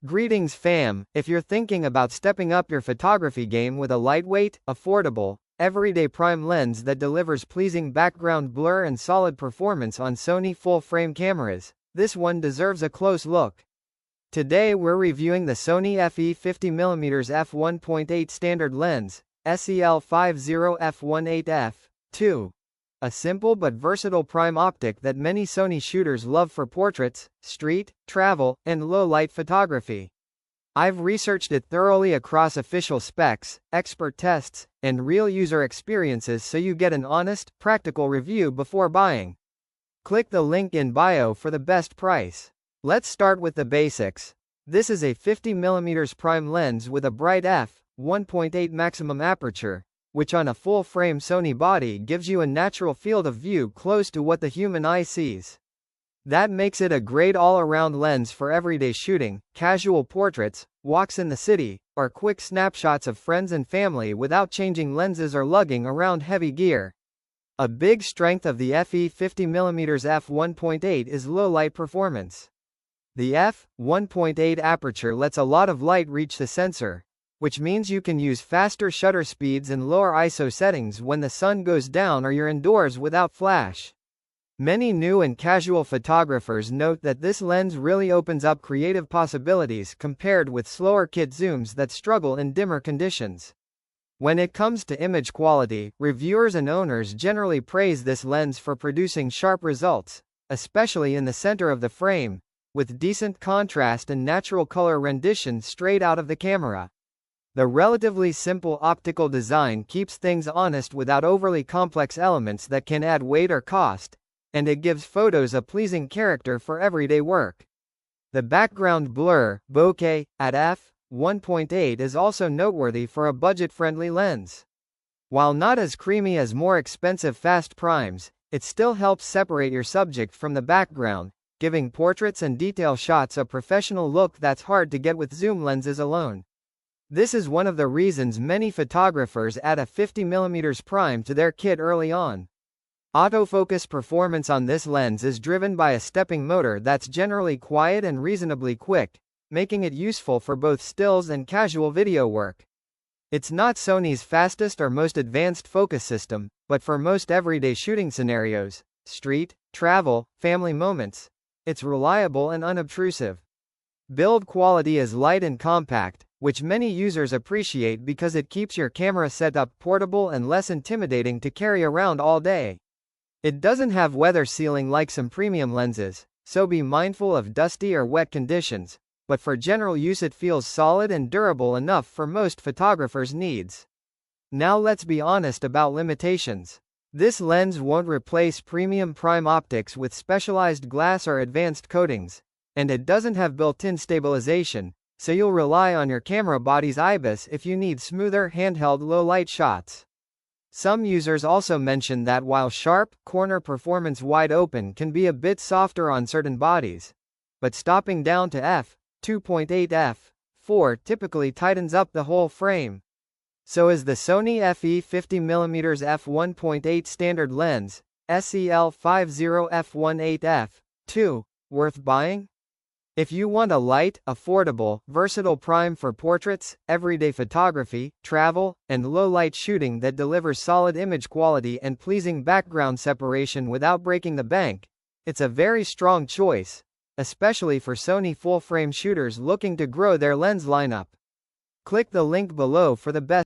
Greetings fam, if you're thinking about stepping up your photography game with a lightweight, affordable, everyday prime lens that delivers pleasing background blur and solid performance on Sony full-frame cameras, this one deserves a close look. Today we're reviewing the Sony FE 50mm f1.8 standard lens, SEL50 f1.8f2. A simple but versatile prime optic that many Sony shooters love for portraits, street, travel, and low-light photography. I've researched it thoroughly across official specs, expert tests, and real user experiences so you get an honest, practical review before buying. Click the link in bio for the best price. Let's start with the basics. This is a 50mm prime lens with a bright f1.8 maximum aperture, which on a full-frame Sony body gives you a natural field of view close to what the human eye sees. That makes it a great all-around lens for everyday shooting, casual portraits, walks in the city, or quick snapshots of friends and family without changing lenses or lugging around heavy gear. A big strength of the FE 50mm f1.8 is low-light performance. The f1.8 aperture lets a lot of light reach the sensor, which means you can use faster shutter speeds and lower ISO settings when the sun goes down or you're indoors without flash. Many new and casual photographers note that this lens really opens up creative possibilities compared with slower kit zooms that struggle in dimmer conditions. When it comes to image quality, reviewers and owners generally praise this lens for producing sharp results, especially in the center of the frame, with decent contrast and natural color rendition straight out of the camera. The relatively simple optical design keeps things honest without overly complex elements that can add weight or cost, and it gives photos a pleasing character for everyday work. The background blur, bokeh, at f1.8 is also noteworthy for a budget-friendly lens. While not as creamy as more expensive fast primes, it still helps separate your subject from the background, giving portraits and detail shots a professional look that's hard to get with zoom lenses alone. This is one of the reasons many photographers add a 50mm prime to their kit early on. Autofocus performance on this lens is driven by a stepping motor that's generally quiet and reasonably quick, making it useful for both stills and casual video work. It's not Sony's fastest or most advanced focus system, but for most everyday shooting scenarios, street, travel, family moments, it's reliable and unobtrusive. Build quality is light and compact, which many users appreciate because it keeps your camera setup portable and less intimidating to carry around all day. It doesn't have weather sealing like some premium lenses, so be mindful of dusty or wet conditions, but for general use it feels solid and durable enough for most photographers' needs. Now let's be honest about limitations. This lens won't replace premium prime optics with specialized glass or advanced coatings, and it doesn't have built-in stabilization, so you'll rely on your camera body's IBIS if you need smoother handheld low-light shots. Some users also mention that while sharp, corner performance wide open can be a bit softer on certain bodies, but stopping down to f2.8 f4 typically tightens up the whole frame. So is the Sony FE 50mm f1.8 standard lens, SEL50 f1.8f2, worth buying? If you want a light, affordable, versatile prime for portraits, everyday photography, travel, and low-light shooting that delivers solid image quality and pleasing background separation without breaking the bank, it's a very strong choice, especially for Sony full-frame shooters looking to grow their lens lineup. Click the link below for the best